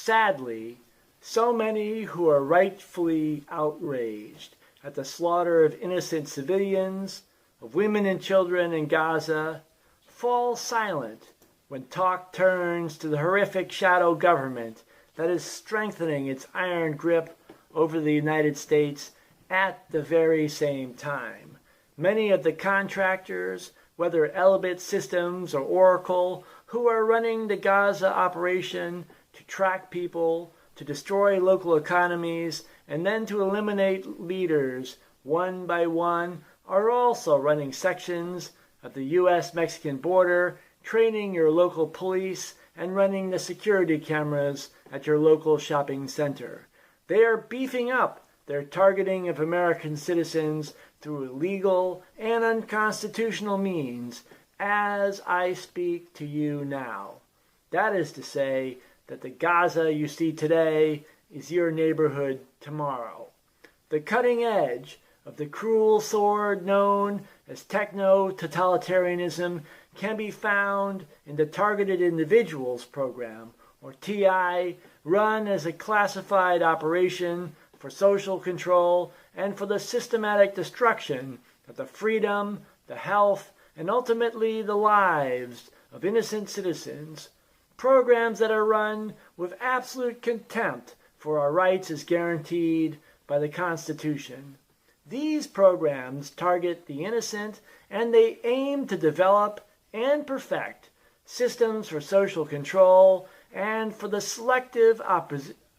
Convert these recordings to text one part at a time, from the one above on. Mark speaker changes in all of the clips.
Speaker 1: Sadly, so many who are rightfully outraged at the slaughter of innocent civilians, of women and children in Gaza, fall silent when talk turns to the horrific shadow government that is strengthening its iron grip over the United States at the very same time. Many of the contractors, whether Elbit Systems or Oracle, who are running the Gaza operation to track people, to destroy local economies, and then to eliminate leaders one by one, are also running sections of the U.S.-Mexican border, training your local police, and running the security cameras at your local shopping center. They are beefing up their targeting of American citizens through illegal and unconstitutional means as I speak to you now. That is to say that the Gaza you see today is your neighborhood tomorrow. The cutting edge of the cruel sword known as techno-totalitarianism can be found in the Targeted Individuals Program, or TI, run as a classified operation for social control and for the systematic destruction of the freedom, the health, and ultimately the lives of innocent citizens, programs that are run with absolute contempt for our rights as guaranteed by the Constitution. These programs target the innocent, and they aim to develop and perfect systems for social control and for the selective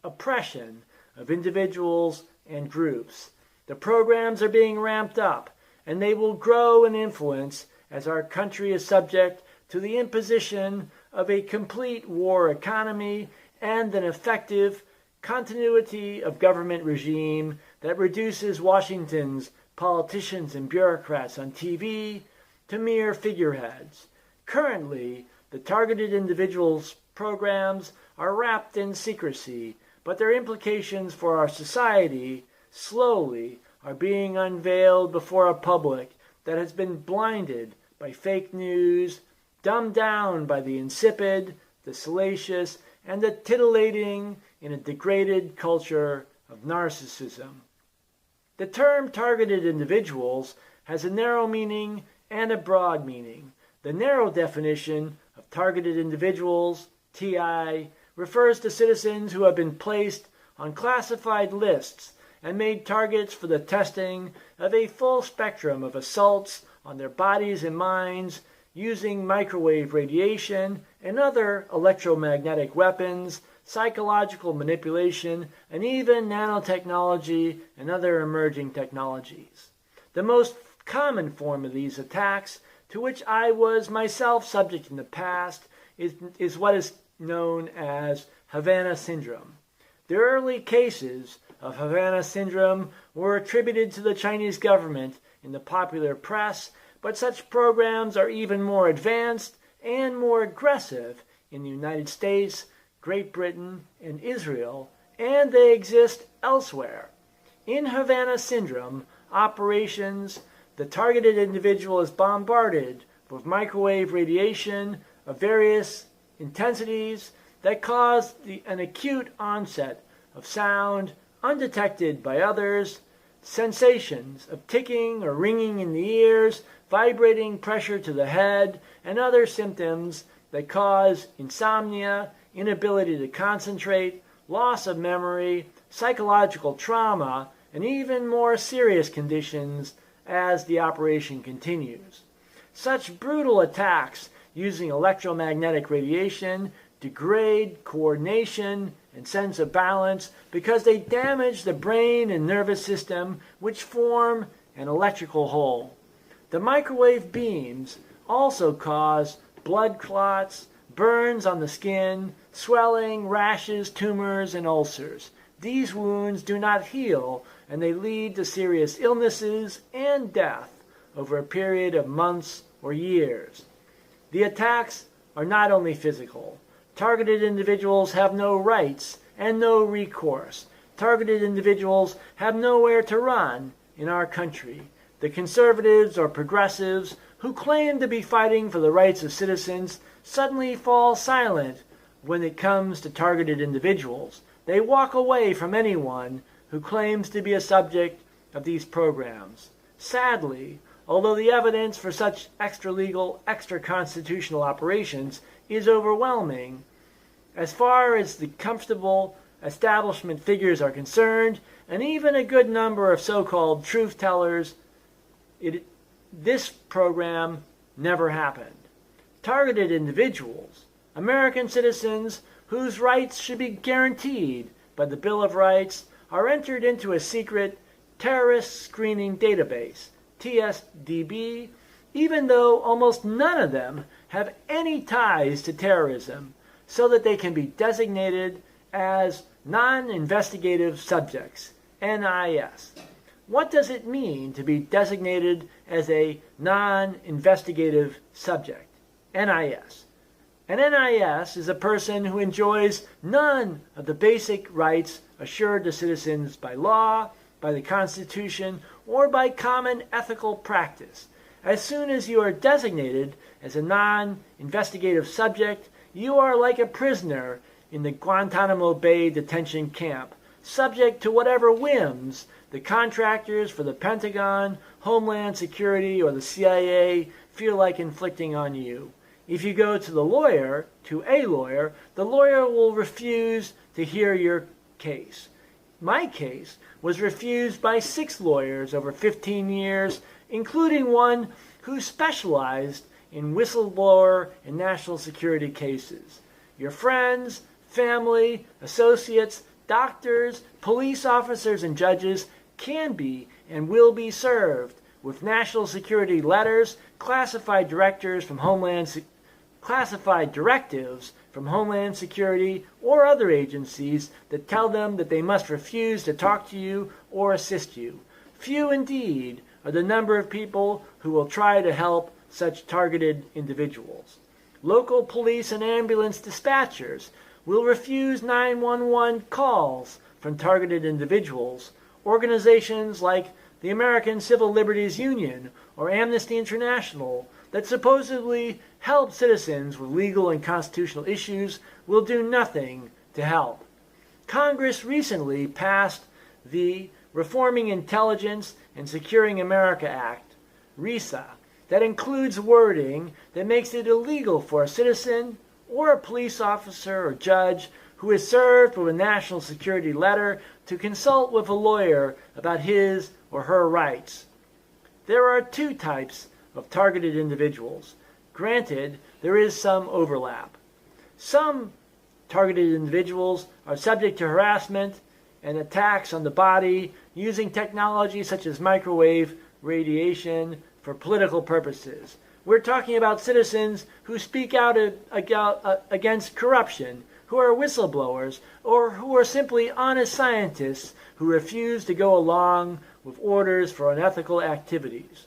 Speaker 1: oppression of individuals and groups. The programs are being ramped up, and they will grow in influence as our country is subject to the imposition of a complete war economy and an effective continuity of government regime that reduces Washington's politicians and bureaucrats on TV to mere figureheads. Currently, the Targeted Individuals programs are wrapped in secrecy, but their implications for our society slowly are being unveiled before a public that has been blinded by fake news, dumbed down by the insipid, the salacious, and the titillating in a degraded culture of narcissism. The term targeted individuals has a narrow meaning and a broad meaning. The narrow definition of targeted individuals, TI, refers to citizens who have been placed on classified lists and made targets for the testing of a full spectrum of assaults on their bodies and minds using microwave radiation and other electromagnetic weapons, psychological manipulation, and even nanotechnology and other emerging technologies. The most common form of these attacks, to which I was myself subject in the past, is what is known as Havana syndrome. The early cases of Havana syndrome were attributed to the Chinese government in the popular press, but such programs are even more advanced and more aggressive in the United States, Great Britain, and Israel, and they exist elsewhere. In Havana syndrome operations, the targeted individual is bombarded with microwave radiation of various intensities that cause an acute onset of sound undetected by others, sensations of ticking or ringing in the ears, vibrating pressure to the head, and other symptoms that cause insomnia, inability to concentrate, loss of memory, psychological trauma, and even more serious conditions as the operation continues. Such brutal attacks using electromagnetic radiation degrade coordination and sense of balance because they damage the brain and nervous system, which form an electrical whole. The microwave beams also cause blood clots, burns on the skin, swelling, rashes, tumors, and ulcers. These wounds do not heal, and they lead to serious illnesses and death over a period of months or years. The attacks are not only physical. Targeted individuals have no rights and no recourse. Targeted individuals have nowhere to run in our country. The conservatives or progressives who claim to be fighting for the rights of citizens suddenly fall silent when it comes to targeted individuals. They walk away from anyone who claims to be a subject of these programs. Sadly, although the evidence for such extra-legal, extra-constitutional operations is overwhelming, as far as the comfortable establishment figures are concerned, and even a good number of so-called truth-tellers, this program never happened. Targeted individuals, American citizens whose rights should be guaranteed by the Bill of Rights, are entered into a secret terrorist screening database, TSDB, even though almost none of them have any ties to terrorism, so that they can be designated as non-investigative subjects, NIS. What does it mean to be designated as a non-investigative subject, NIS? An NIS is a person who enjoys none of the basic rights assured to citizens by law, by the Constitution, or by common ethical practice. As soon as you are designated as a non-investigative subject, you are like a prisoner in the Guantanamo Bay detention camp, subject to whatever whims the contractors for the Pentagon, Homeland Security, or the CIA feel like inflicting on you. If you go to a lawyer, the lawyer will refuse to hear your case. My case was refused by 6 lawyers over 15 years, including one who specialized in whistleblower and national security cases. Your friends, family, associates, doctors, police officers, and judges can be and will be served with national security letters, classified directives from Homeland Security or other agencies that tell them that they must refuse to talk to you or assist you. Few indeed are the number of people who will try to help such targeted individuals. Local police and ambulance dispatchers will refuse 911 calls from targeted individuals. Organizations like the American Civil Liberties Union or Amnesty International that supposedly help citizens with legal and constitutional issues will do nothing to help. Congress recently passed the Reforming Intelligence and Securing America Act, RISA, that includes wording that makes it illegal for a citizen or a police officer or judge who is served with a national security letter to consult with a lawyer about his or her rights. There are 2 types of targeted individuals. Granted, there is some overlap. Some targeted individuals are subject to harassment and attacks on the body using technology such as microwave radiation for political purposes. We're talking about citizens who speak out against corruption, who are whistleblowers, or who are simply honest scientists who refuse to go along with orders for unethical activities.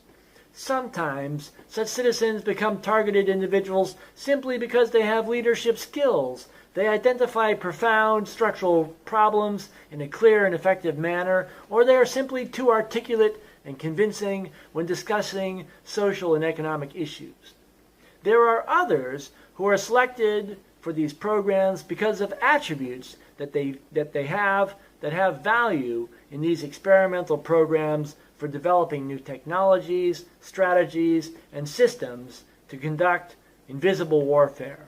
Speaker 1: Sometimes, such citizens become targeted individuals simply because they have leadership skills. They identify profound structural problems in a clear and effective manner, or they are simply too articulate and convincing when discussing social and economic issues. There are others who are selected for these programs because of attributes that have value in these experimental programs for developing new technologies, strategies, and systems to conduct invisible warfare.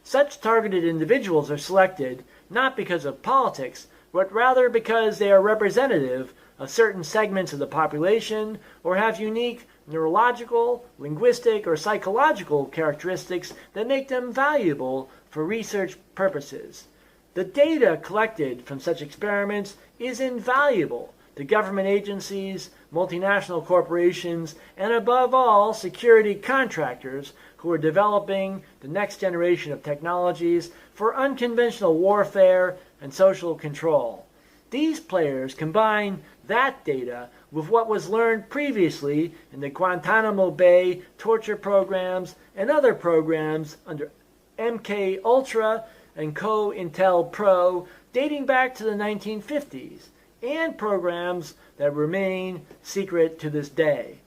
Speaker 1: Such targeted individuals are selected not because of politics, but rather because they are representative of certain segments of the population or have unique neurological, linguistic, or psychological characteristics that make them valuable for research purposes. The data collected from such experiments is invaluable to government agencies, multinational corporations, and above all, security contractors who are developing the next generation of technologies for unconventional warfare and social control. These players combine that data with what was learned previously in the Guantanamo Bay torture programs and other programs under MK Ultra and COINTELPRO dating back to the 1950s, and programs that remain secret to this day.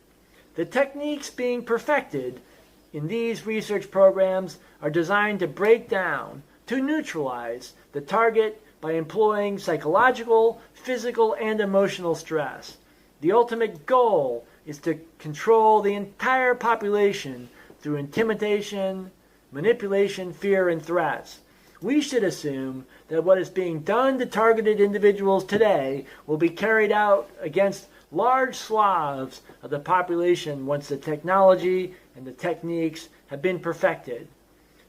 Speaker 1: The techniques being perfected in these research programs are designed to break down to neutralize the target by employing psychological, physical, and emotional stress. The ultimate goal is to control the entire population through intimidation, manipulation, fear, and threats. We should assume that what is being done to targeted individuals today will be carried out against large swaths of the population once the technology and the techniques have been perfected.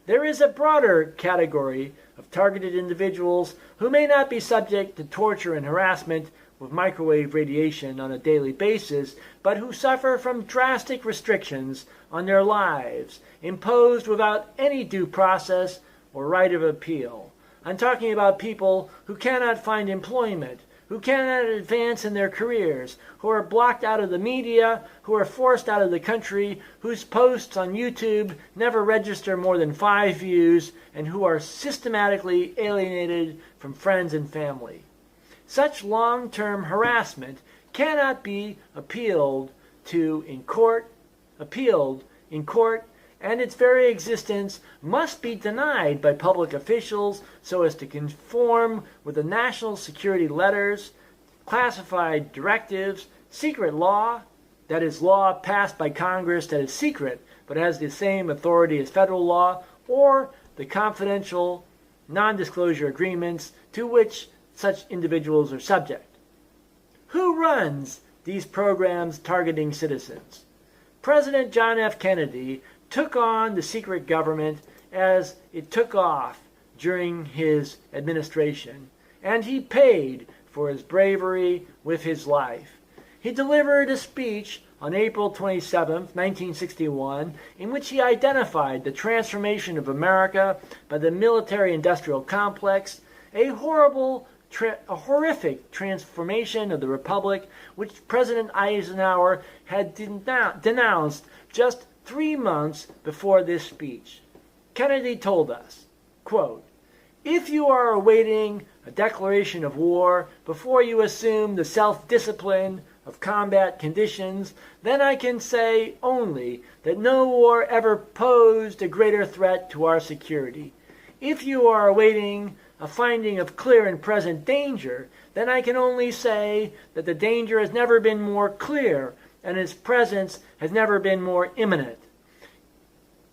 Speaker 1: There is a broader category of targeted individuals who may not be subject to torture and harassment with microwave radiation on a daily basis, but who suffer from drastic restrictions on their lives, imposed without any due process or right of appeal. I'm talking about people who cannot find employment, who cannot advance in their careers, who are blocked out of the media, who are forced out of the country, whose posts on YouTube never register more than 5 views, and who are systematically alienated from friends and family. Such long-term harassment cannot be appealed in court, and its very existence must be denied by public officials so as to conform with the national security letters, classified directives, secret law, that is, law passed by Congress that is secret but has the same authority as federal law, or the confidential non-disclosure agreements to which such individuals are subject. Who runs these programs targeting citizens? President John F. Kennedy took on the secret government as it took off during his administration, and he paid for his bravery with his life. He delivered a speech on April 27, 1961, in which he identified the transformation of America by the military-industrial complex, a horrific transformation of the Republic, which President Eisenhower had denounced just 3 months before this speech. Kennedy told us, quote, "If you are awaiting a declaration of war before you assume the self-discipline of combat conditions, then I can say only that no war ever posed a greater threat to our security. If you are awaiting a finding of clear and present danger, then I can only say that the danger has never been more clear and its presence has never been more imminent.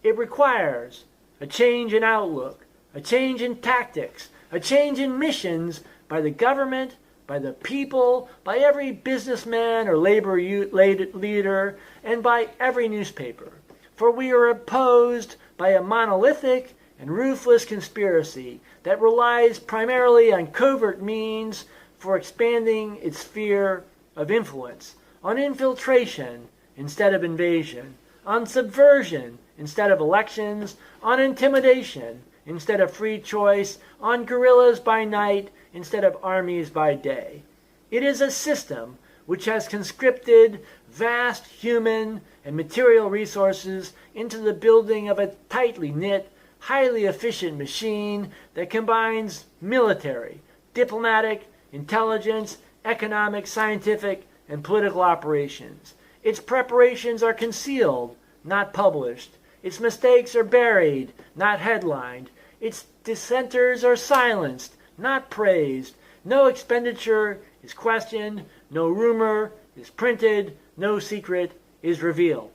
Speaker 1: It requires a change in outlook, a change in tactics, a change in missions by the government, by the people, by every businessman or labor leader, and by every newspaper. For we are opposed by a monolithic and ruthless conspiracy that relies primarily on covert means for expanding its sphere of influence, on infiltration instead of invasion, on subversion instead of elections, on intimidation instead of free choice, on guerrillas by night instead of armies by day. It is a system which has conscripted vast human and material resources into the building of a tightly knit, highly efficient machine that combines military, diplomatic, intelligence, economic, scientific, and political operations. Its preparations are concealed, not published. Its mistakes are buried, not headlined. Its dissenters are silenced, not praised. No expenditure is questioned. No rumor is printed. No secret is revealed.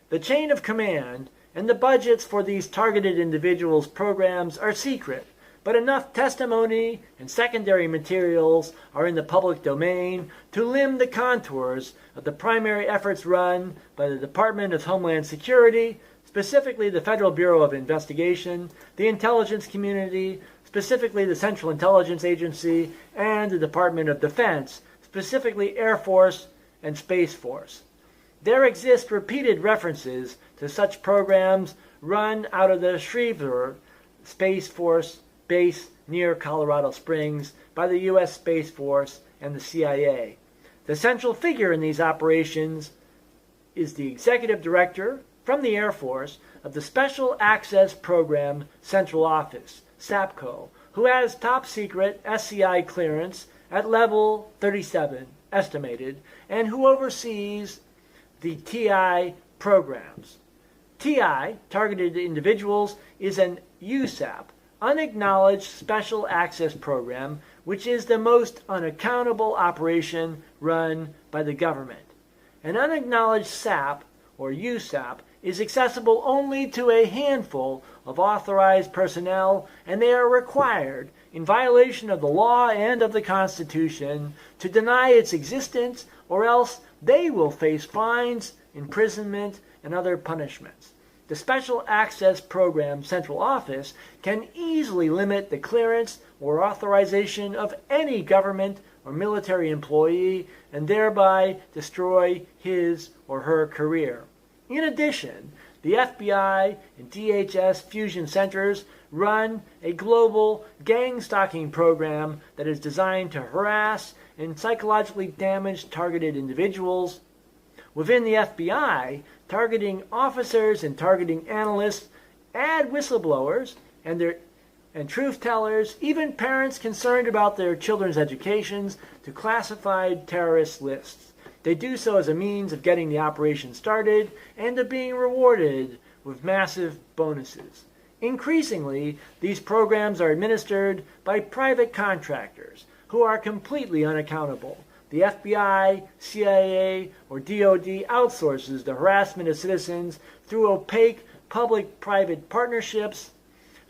Speaker 1: The chain of command and the budgets for these targeted individuals' programs are secret, but enough testimony and secondary materials are in the public domain to limn the contours of the primary efforts run by the Department of Homeland Security, specifically the Federal Bureau of Investigation, the intelligence community, specifically the Central Intelligence Agency, and the Department of Defense, specifically Air Force and Space Force. There exist repeated references to such programs run out of the Schriever Space Force base near Colorado Springs by the U.S. Space Force and the CIA. The central figure in these operations is the executive director from the Air Force of the Special Access Program Central Office, SAPCO, who has top secret SCI clearance at level 37, estimated, and who oversees the TI programs. TI, targeted individuals, is an USAP, unacknowledged special access program, which is the most unaccountable operation run by the government. An unacknowledged SAP, or USAP, is accessible only to a handful of authorized personnel, and they are required, in violation of the law and of the Constitution, to deny its existence, or else they will face fines, imprisonment, and other punishments. The Special Access Program Central Office can easily limit the clearance or authorization of any government or military employee and thereby destroy his or her career. In addition, the FBI and DHS fusion centers run a global gang stalking program that is designed to harass and psychologically damage targeted individuals. Within the FBI, targeting officers and targeting analysts add whistleblowers and truth tellers, even parents concerned about their children's educations, to classified terrorist lists. They do so as a means of getting the operation started and of being rewarded with massive bonuses. Increasingly, these programs are administered by private contractors who are completely unaccountable. The FBI, CIA, or DoD outsources the harassment of citizens through opaque public-private partnerships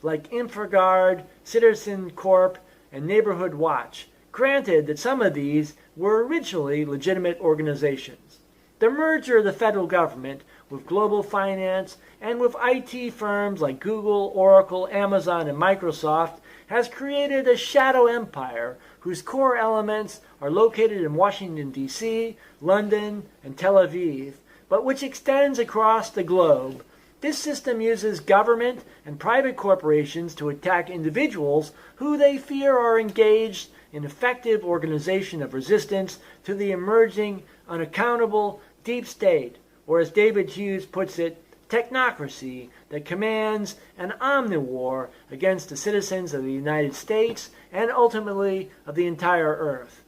Speaker 1: like InfraGard, Citizen Corp, and Neighborhood Watch. Granted that some of these were originally legitimate organizations. The merger of the federal government with global finance and with IT firms like Google, Oracle, Amazon, and Microsoft has created a shadow empire whose core elements are located in Washington, D.C., London, and Tel Aviv, but which extends across the globe. This system uses government and private corporations to attack individuals who they fear are engaged in effective organization of resistance to the emerging, unaccountable deep state, or as David Hughes puts it, technocracy that commands an omnivore against the citizens of the United States and ultimately of the entire earth.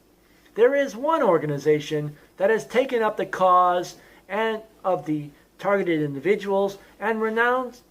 Speaker 1: There is one organization that has taken up the cause and of the targeted individuals and denounced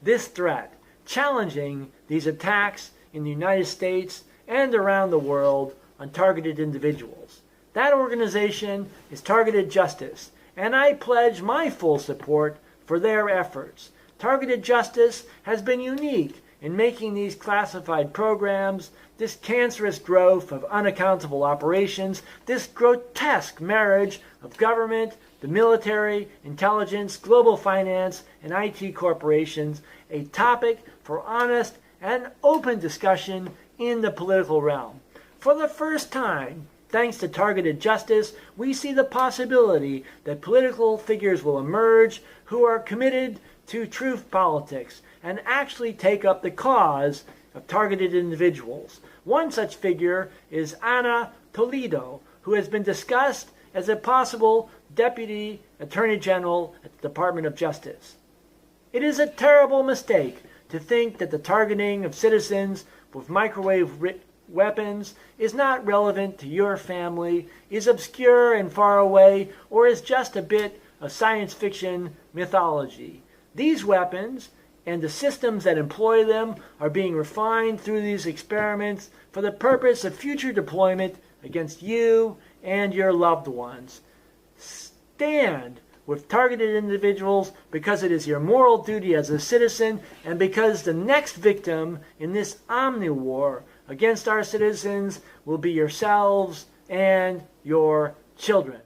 Speaker 1: this threat, challenging these attacks in the United States and around the world on targeted individuals. That organization is Targeted Justice, and I pledge my full support for their efforts. Targeted Justice has been unique in making these classified programs, this cancerous growth of unaccountable operations, this grotesque marriage of government, the military, intelligence, global finance, and IT corporations, a topic for honest and open discussion in the political realm. For the first time, thanks to Targeted Justice, we see the possibility that political figures will emerge who are committed to truth politics and actually take up the cause of targeted individuals. One such figure is Ana Toledo, who has been discussed as a possible Deputy Attorney General at the Department of Justice. It is a terrible mistake to think that the targeting of citizens with microwave weapons is not relevant to your family, is obscure and far away, or is just a bit of science fiction mythology. These weapons and the systems that employ them are being refined through these experiments for the purpose of future deployment against you and your loved ones. Stand with targeted individuals because it is your moral duty as a citizen and because the next victim in this omnivore against our citizens will be yourselves and your children.